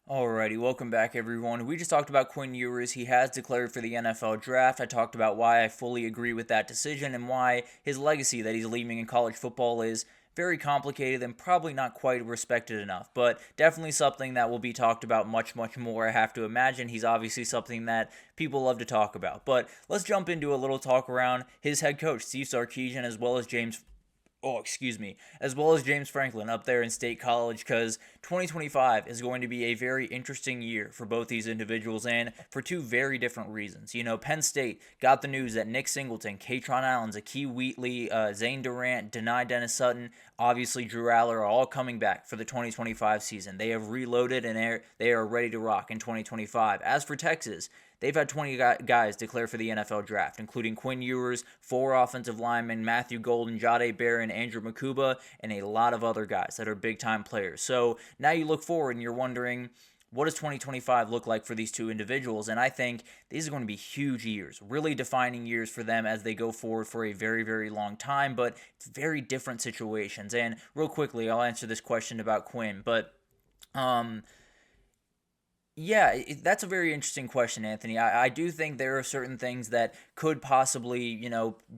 Alrighty, welcome back everyone. We just talked about Quinn Ewers. He has declared for the NFL draft. I talked about why I fully agree with that decision and why his legacy that he's leaving in college football is very complicated and probably not quite respected enough, but definitely something that will be talked about much, much more. I have to imagine he's obviously something that people love to talk about. But let's jump into a little talk around his head coach, Steve Sarkisian, as well as James Franklin up there in State College, because 2025 is going to be a very interesting year for both these individuals and for two very different reasons. Penn State got the news that Nick Singleton, Katron Allen, Zakee Wheatley, Zane Durant, Denai Dennis Sutton, obviously Drew Allar are all coming back for the 2025 season. They have reloaded and they are ready to rock in 2025. As for Texas, they've had 20 guys declare for the NFL draft, including Quinn Ewers, 4 offensive linemen, Matthew Golden, Jade Barron, Andrew Makuba, and a lot of other guys that are big-time players. So now you look forward and you're wondering, what does 2025 look like for these two individuals? And I think these are going to be huge years, really defining years for them as they go forward for a very, very long time, but it's very different situations. And real quickly, I'll answer this question about Quinn, but yeah, that's a very interesting question, Anthony. I do think there are certain things that could possibly,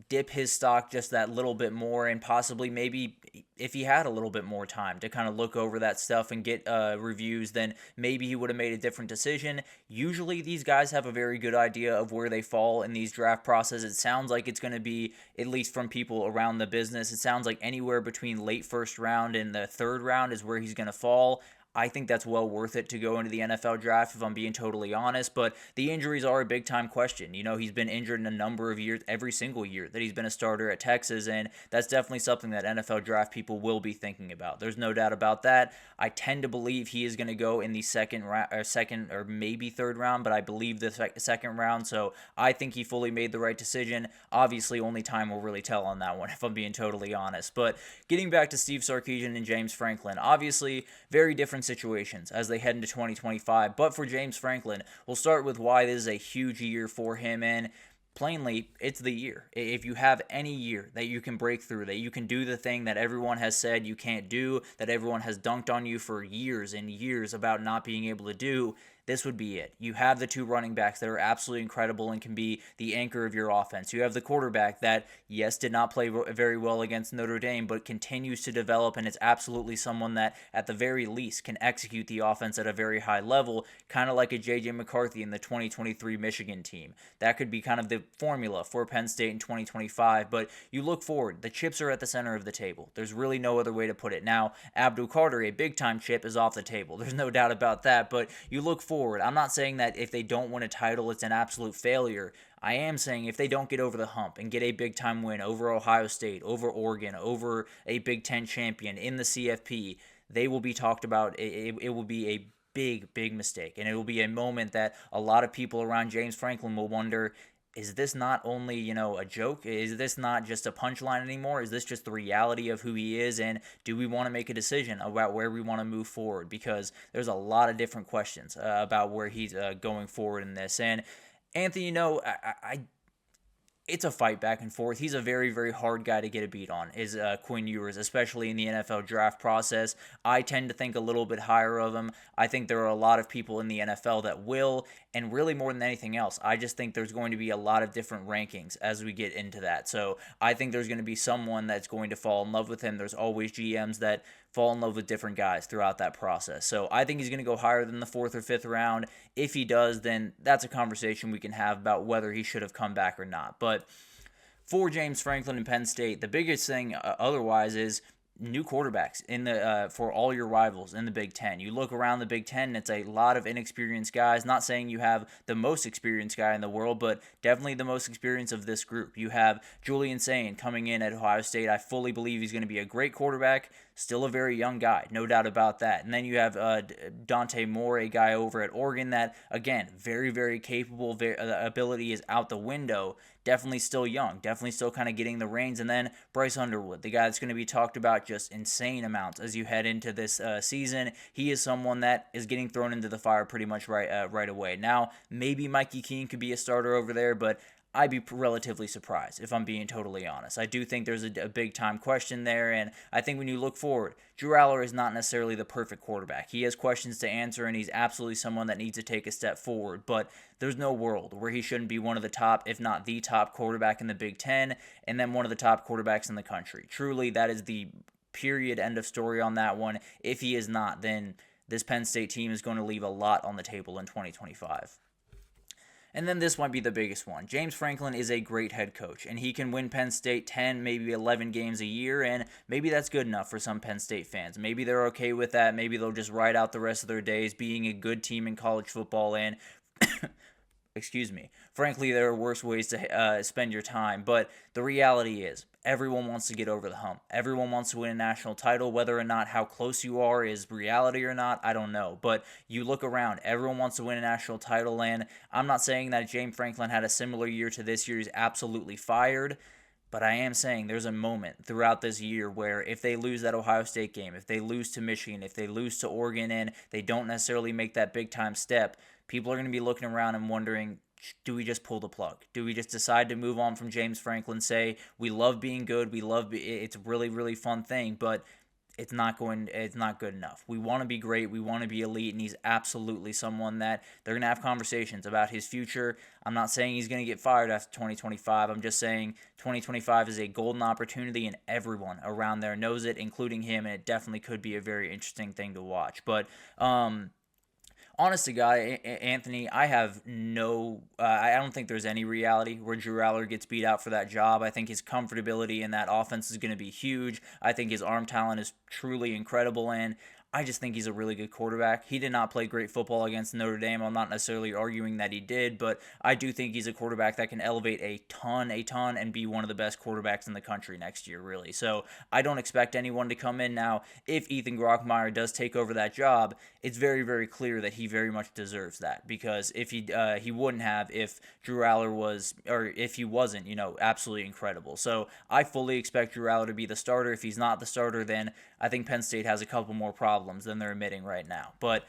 dip his stock just that little bit more, and possibly maybe if he had a little bit more time to kind of look over that stuff and get reviews, then maybe he would have made a different decision. Usually, these guys have a very good idea of where they fall in these draft processes. It sounds like it's going to be, at least from people around the business, it sounds like anywhere between late first round and the third round is where he's going to fall. I think that's well worth it to go into the NFL draft, if I'm being totally honest. But the injuries are a big time question. He's been injured in a number of years, every single year that he's been a starter at Texas, and that's definitely something that NFL draft people will be thinking about. There's no doubt about that. I tend to believe he is going to go in the second or maybe third round, but I believe the second round. So I think he fully made the right decision. Obviously, only time will really tell on that one, if I'm being totally honest. But getting back to Steve Sarkisian and James Franklin, obviously very different situations as they head into 2025. But for James Franklin, we'll start with why this is a huge year for him. And plainly, it's the year. If you have any year that you can break through, that you can do the thing that everyone has said you can't do, that everyone has dunked on you for years and years about not being able to do, this would be it. You have the two running backs that are absolutely incredible and can be the anchor of your offense. You have the quarterback that, yes, did not play very well against Notre Dame, but continues to develop and is absolutely someone that, at the very least, can execute the offense at a very high level, kind of like a J.J. McCarthy in the 2023 Michigan team. That could be kind of the formula for Penn State in 2025, but you look forward. The chips are at the center of the table. There's really no other way to put it. Now, Abdul Carter, a big-time chip, is off the table. There's no doubt about that, but you look forward. I'm not saying that if they don't win a title, it's an absolute failure. I am saying if they don't get over the hump and get a big time win over Ohio State, over Oregon, over a Big Ten champion in the CFP, they will be talked about. It will be a big, big mistake. And it will be a moment that a lot of people around James Franklin will wonder, is this not only, a joke? Is this not just a punchline anymore? Is this just the reality of who he is? And do we want to make a decision about where we want to move forward? Because there's a lot of different questions about where he's going forward in this. And Anthony, it's a fight back and forth. He's a very, very hard guy to get a beat on, is Quinn Ewers, especially in the NFL draft process. I tend to think a little bit higher of him. I think there are a lot of people in the NFL that will, and really more than anything else, I just think there's going to be a lot of different rankings as we get into that. So I think there's going to be someone that's going to fall in love with him. There's always GMs that fall in love with different guys throughout that process. So I think he's going to go higher than the 4th or 5th round. If he does, then that's a conversation we can have about whether he should have come back or not. But for James Franklin and Penn State, the biggest thing otherwise is new quarterbacks in the for all your rivals in the Big Ten. You look around the Big Ten, it's a lot of inexperienced guys. Not saying you have the most experienced guy in the world, but definitely the most experienced of this group. You have Julian Sain coming in at Ohio State. I fully believe he's going to be a great quarterback. Still a very young guy, no doubt about that. And then you have Dante Moore, a guy over at Oregon that, again, very, very capable. Ability is out the window. Definitely still young. Definitely still kind of getting the reins. And then Bryce Underwood, the guy that's going to be talked about just insane amounts as you head into this season. He is someone that is getting thrown into the fire pretty much right away. Now, maybe Mikey Keene could be a starter over there, but I'd be relatively surprised, if I'm being totally honest. I do think there's a big time question there, and I think when you look forward, Drew Allar is not necessarily the perfect quarterback. He has questions to answer, and he's absolutely someone that needs to take a step forward, but there's no world where he shouldn't be one of the top, if not the top quarterback in the Big Ten, and then one of the top quarterbacks in the country. Truly, that is the period, end of story on that one. If he is not, then this Penn State team is going to leave a lot on the table in 2025. And then this might be the biggest one. James Franklin is a great head coach, and he can win Penn State 10, maybe 11 games a year, and maybe that's good enough for some Penn State fans. Maybe they're okay with that. Maybe they'll just ride out the rest of their days being a good team in college football, and excuse me. Frankly, there are worse ways to spend your time, but the reality is everyone wants to get over the hump. Everyone wants to win a national title. Whether or not how close you are is reality or not, I don't know. But you look around, everyone wants to win a national title, and I'm not saying that James Franklin had a similar year to this year. He's absolutely fired. But I am saying there's a moment throughout this year where if they lose that Ohio State game, if they lose to Michigan, if they lose to Oregon, and they don't necessarily make that big-time step, people are going to be looking around and wondering, do we just pull the plug? Do we just decide to move on from James Franklin, say, we love being good, it's a really, really fun thing, but it's not good enough. We want to be great, we want to be elite, and he's absolutely someone that they're going to have conversations about his future. I'm not saying he's going to get fired after 2025. I'm just saying 2025 is a golden opportunity, and everyone around there knows it, including him, and it definitely could be a very interesting thing to watch. But honest to God, Anthony, I don't think there's any reality where Drew Allar gets beat out for that job. I think his comfortability in that offense is going to be huge. I think his arm talent is truly incredible, and I just think he's a really good quarterback. He did not play great football against Notre Dame. I'm not necessarily arguing that he did, but I do think he's a quarterback that can elevate a ton, and be one of the best quarterbacks in the country next year, really. So I don't expect anyone to come in now. If Ethan Grockmeyer does take over that job, it's very, very clear that he very much deserves that, because if he wouldn't have if Drew Allar was, or if he wasn't, absolutely incredible. So I fully expect Drew Allar to be the starter. If he's not the starter, then I think Penn State has a couple more problems than they're admitting right now. But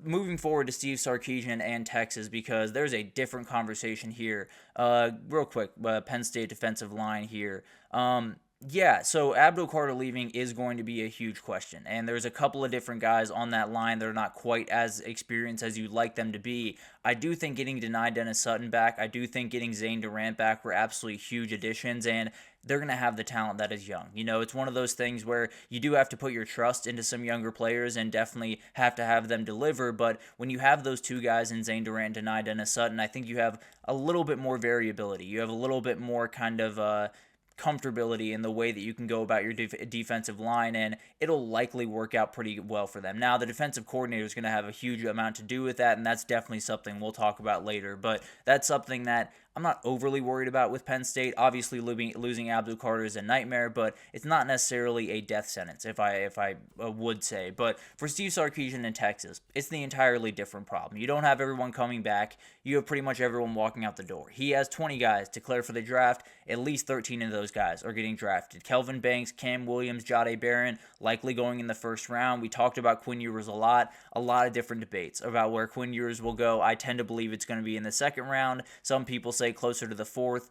moving forward to Steve Sarkisian and Texas, because there's a different conversation here. Real quick, Penn State defensive line here. So Abdul Carter leaving is going to be a huge question, and there's a couple of different guys on that line that are not quite as experienced as you'd like them to be. I do think getting denied Dennis Sutton back, I do think getting Zane Durant back were absolutely huge additions, and they're going to have the talent that is young. It's one of those things where you do have to put your trust into some younger players and definitely have to have them deliver, but when you have those two guys in Zane Durant and deny Dennis Sutton, I think you have a little bit more variability. You have a little bit more kind of comfortability in the way that you can go about your defensive line, and it'll likely work out pretty well for them. Now, the defensive coordinator is going to have a huge amount to do with that, and that's definitely something we'll talk about later, but that's something that I'm not overly worried about with Penn State. Obviously, losing Abdul Carter is a nightmare, but it's not necessarily a death sentence, if I would say. But for Steve Sarkisian in Texas, it's the entirely different problem. You don't have everyone coming back. You have pretty much everyone walking out the door. He has 20 guys declared for the draft. At least 13 of those guys are getting drafted. Kelvin Banks, Cam Williams, Jahdae Barron, likely going in the first round. We talked about Quinn Ewers a lot of different debates about where Quinn Ewers will go. I tend to believe it's going to be in the second round. Some people say closer to the fourth.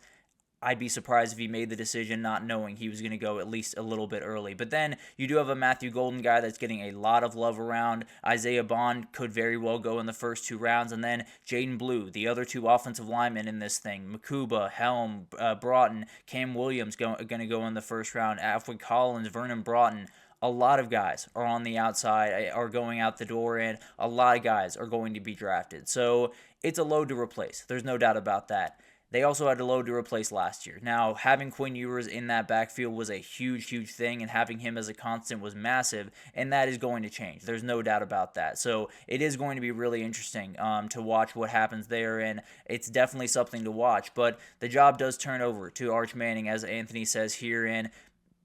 I'd be surprised if he made the decision not knowing he was going to go at least a little bit early. But then you do have a Matthew Golden guy that's getting a lot of love around. Isaiah Bond could very well go in the first two rounds. And then Jaden Blue, the other two offensive linemen in this thing, Makuba, Helm, Broughton, Cam Williams going to go in the first round, Alfred Collins, Vernon Broughton. A lot of guys are on the outside, are going out the door, and a lot of guys are going to be drafted. So it's a load to replace. There's no doubt about that. They also had a load to replace last year. Now, having Quinn Ewers in that backfield was a huge, huge thing, and having him as a constant was massive, and that is going to change. There's no doubt about that. So it is going to be really interesting to watch what happens there, and it's definitely something to watch. But the job does turn over to Arch Manning, as Anthony says here, and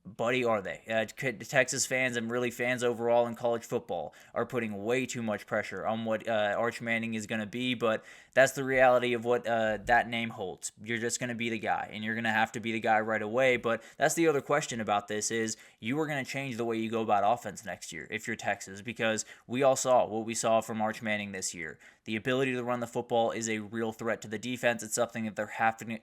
Buddy, are they? Texas fans and really fans overall in college football are putting way too much pressure on what Arch Manning is going to be, but that's the reality of what that name holds. You're just going to be the guy, and you're going to have to be the guy right away, but that's the other question about this is you are going to change the way you go about offense next year if you're Texas, because we all saw what we saw from Arch Manning this year. The ability to run the football is a real threat to the defense. It's something that they're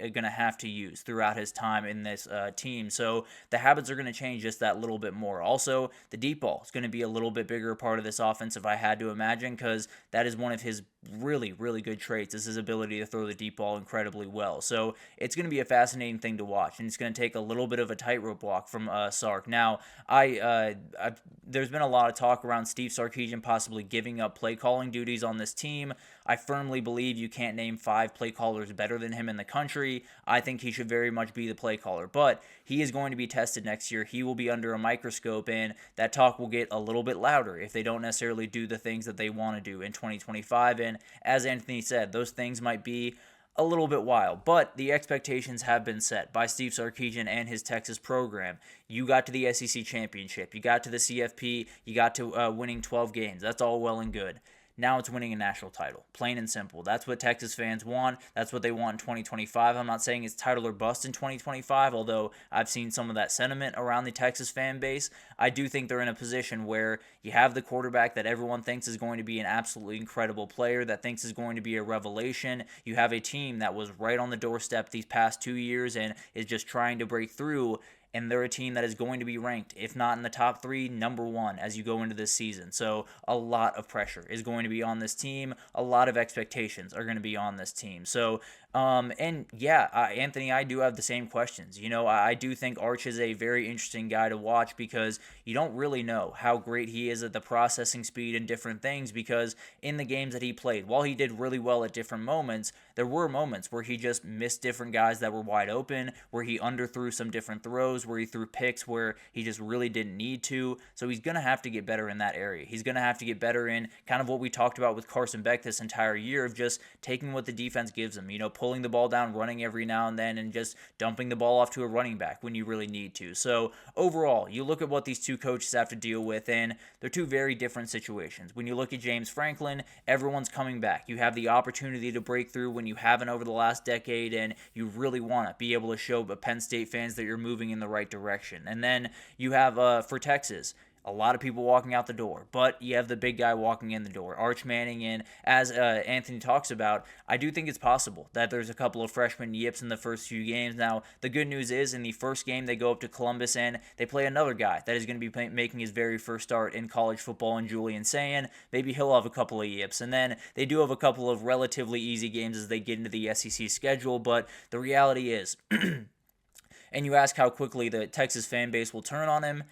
going to have to use throughout his time in this team. So the habits are going to change just that little bit more. Also, the deep ball is going to be a little bit bigger part of this offense, if I had to imagine, because that is one of his really, really good traits, is his ability to throw the deep ball incredibly well. So it's going to be a fascinating thing to watch, and it's going to take a little bit of a tightrope walk from Sark. Now, there's been a lot of talk around Steve Sarkisian possibly giving up play calling duties on this team. I firmly believe you can't name 5 play callers better than him in the country. I think he should very much be the play caller, but he is going to be tested next year. He will be under a microscope, and that talk will get a little bit louder if they don't necessarily do the things that they want to do in 2025. And as Anthony said, those things might be a little bit wild, but the expectations have been set by Steve Sarkisian and his Texas program. You got to the SEC championship, you got to the CFP, you got to winning 12 games. That's all well and good. Now it's winning a national title, plain and simple. That's what Texas fans want. That's what they want in 2025. I'm not saying it's title or bust in 2025, although I've seen some of that sentiment around the Texas fan base. I do think they're in a position where you have the quarterback that everyone thinks is going to be an absolutely incredible player, that thinks is going to be a revelation. You have a team that was right on the doorstep these past 2 years and is just trying to break through. And they're a team that is going to be ranked, if not in the top 3, number 1 as you go into this season. So a lot of pressure is going to be on this team. A lot of expectations are going to be on this team. So, Anthony, I do have the same questions. I do think Arch is a very interesting guy to watch because you don't really know how great he is at the processing speed and different things, because in the games that he played, while he did really well at different moments, there were moments where he just missed different guys that were wide open, where he underthrew some different throws, where he threw picks where he just really didn't need to. So he's going to have to get better in that area. He's going to have to get better in kind of what we talked about with Carson Beck this entire year, of just taking what the defense gives him, pulling the ball down, running every now and then, and just dumping the ball off to a running back when you really need to. So overall, you look at what these two coaches have to deal with, and they're two very different situations. When you look at James Franklin, everyone's coming back. You have the opportunity to break through when you haven't over the last decade, and you really want to be able to show Penn State fans that you're moving in the right direction. And then you have, for Texas, a lot of people walking out the door, but you have the big guy walking in the door, Arch Manning. And as Anthony talks about, I do think it's possible that there's a couple of freshman yips in the first few games. Now, the good news is in the first game, they go up to Columbus and they play another guy that is going to be making his very first start in college football, in Julian Sayin. Maybe he'll have a couple of yips. And then they do have a couple of relatively easy games as they get into the SEC schedule, but the reality is, and you ask how quickly the Texas fan base will turn on him,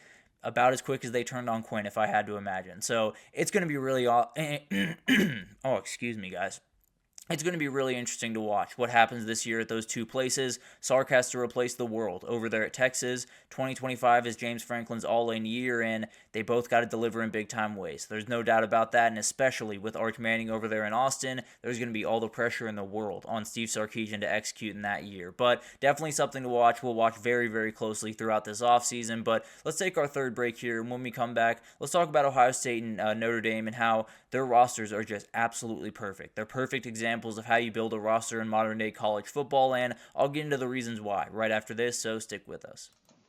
about as quick as they turned on Quinn, if I had to imagine. So it's going to be really excuse me, guys. It's going to be really interesting to watch what happens this year at those two places. Sark has to replace the world over there at Texas. 2025 is James Franklin's all-in year, and they both got to deliver in big-time ways. There's no doubt about that, and especially with Arch Manning over there in Austin, there's going to be all the pressure in the world on Steve Sarkisian to execute in that year. But definitely something to watch. We'll watch very, very closely throughout this offseason. But let's take our third break here, and when we come back, let's talk about Ohio State and Notre Dame and how their rosters are just absolutely perfect. They're perfect examples of how you build a roster in modern-day college football, and I'll get into the reasons why right after this, so stick with us.